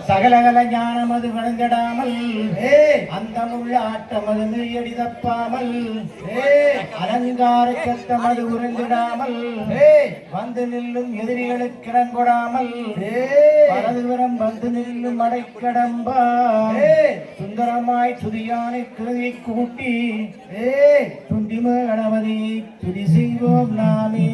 சகலகல ஞானமது விளங்கிடாமல் அந்தமுள்ள ஆட்டமது நெறியடி தப்பாமல் அலங்கார சத்தமது உறைந்திடாமல் வந்து நில்லும் எதிரிகளுக்கு இடங்கொடாமல் பலதுவரம் வந்து நில்லும் அடைக்கடம்பா சுந்தரமாய் துதியானை கிருதியை கூட்டி துண்டிம கணபதி துதி செய்வோம் நாமே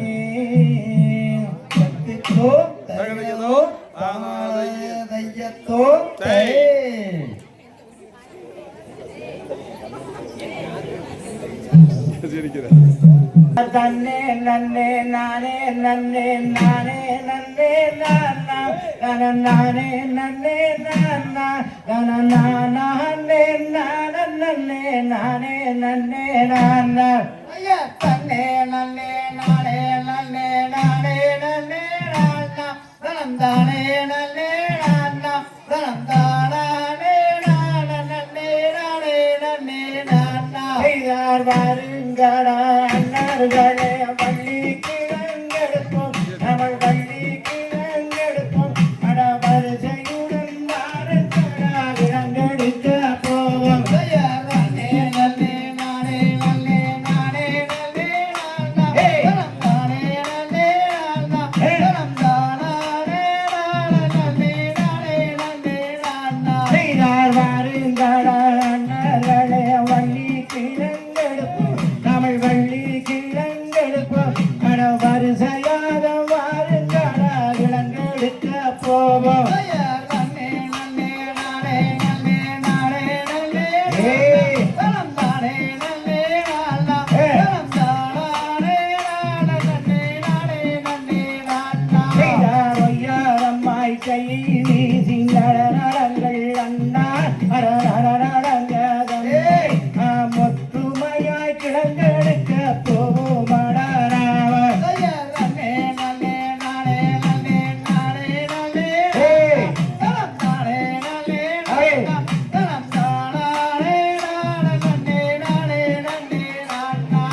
தன்னே நன்னே நானே நன்னே நானே நன்னே நானே நானே நன்னே நானே நானே நன்னே நானே நன்னே நானே தன்னே நன்னே நானே நன்னே நானே நன்னே தானே நன்னே நானா தானே நானே நன்னே நானே நன்னே நானா வருங்கடா அண்ணர்களே வள்ளி கிழங்கெடுப்போம் தமிழ் வள்ளி கிழங்கெடுப்போம் அட வரிசையுடன் வாருங்கடா கிழங்கெடுக்க போவோம் நன்னே நன்னே நானே நன்னே நானே நன்னே நானா தானே நன்னே நானா தானே நன்னே நானே நன்னே நானா வருங்கடா அண்ணர்களே வள்ளி கிழங்கெடுப்போம் தமிழ் வள்ளி கிழங்கெடுப்போம் அட வரிசையாக வாருங்கடா கிழங்கெடுக்க போவோம் நன்னே நன்னே நானே நன்னே நானே நன்னே தானே நன்னே நானா தானே நன்னே நானே நன்னே நானா ஒய்யாரம்மாய் கை வீசி நடனங்கள் அண்ணா மொத்துமையாய் கிழங்கெடுக்க போவோம் நன்னே நன்னே நானே நன்னே நானே நன்னே தானே நன்னே தானே நன்னே நானே நன்னே நானா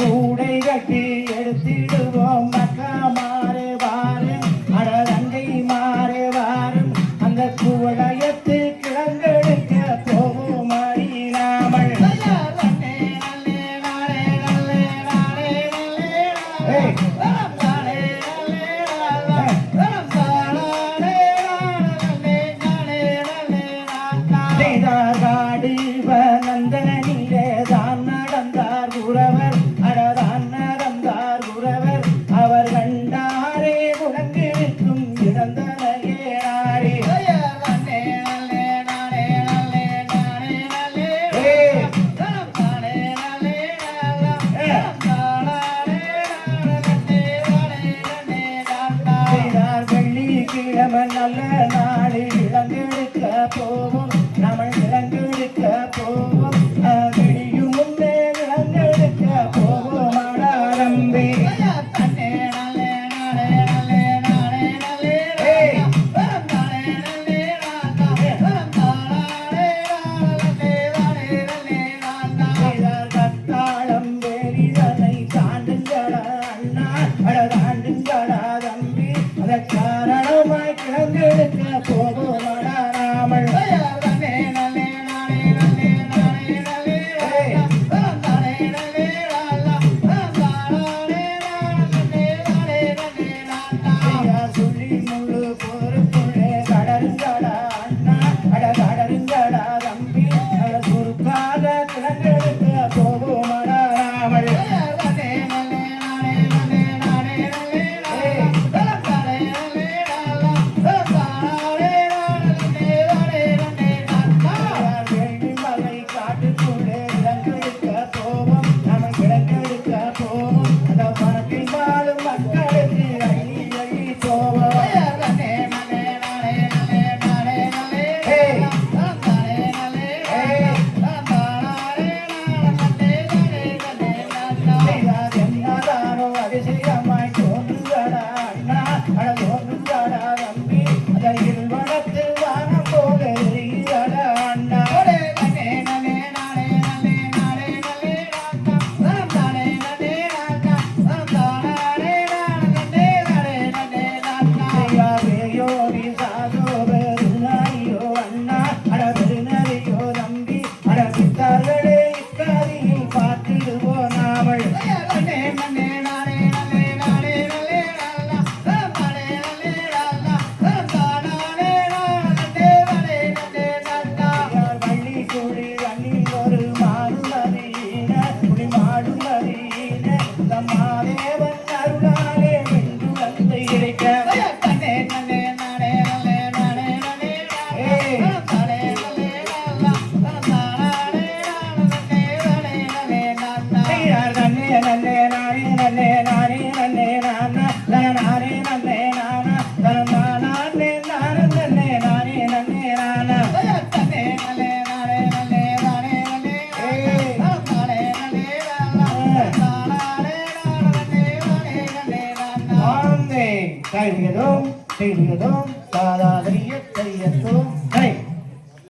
கூடை கட்டி எடுத்திடுவோம் மக்கா மாறு வாரும் அட தங்கை மாறு வாரும் அந்த குவளையத்து கிழங்கெடுக்க போவோம் அடி நாமல் நன்னே நன்னே நானே நன்னே நானே நன்னே தானே நன்னே நானா தானே நன்னே நானே நன்னே நானா காடி நந்தனிலே தான் நடந்தார் குறவர் அடதான் நடந்தார் குறவர் அவர் கண்டாரே குழங்கிருக்கும் இறந்தனையே நாரே நன்னே நன்னே நானே நன்னே நானே நன்னே தானே நன்னே நானா தானே நன்னே நானே நன்னே நானா வெள்ளிக்கிழமை நல்ல நாளில் விலங்கெடுக்க போவோம் நம்ம விலங்கெடுக்க போவோம் விடியும் முன்னே விலங்கெடுக்க போவோம் ஆடாரம்பே தன்னே நன்னே நானே நன்னே நானே நன்னே தானே நன்னே நானா தானே நன்னே தானே நன்னே நானா கத்தாளம் வேலிதனை தாண்டுங்கடா அண்ணா அட தாண்டுங்கடா தம்பி அத காரணமாய் கிழங்கெடுக்க போவோம் ராமல் நன்னே நன்னே நானே நன்னே நானே நன்னே தானே நன்னே நானா தானே நன்னே தானே நன்னே நானா சொல்லி முழு பொறுப்புள்ளே கடருங்கடா அண்ணா அட கடருங்கடா தம்பி அட சுருக்காக கிழங்கெடுக்க போவோம் ராமல் நன்னே நன்னே நானே நன்னே நானே நன்னே தானே நன்னே நானா தானே தோம் தாதா தைய தைய தோம்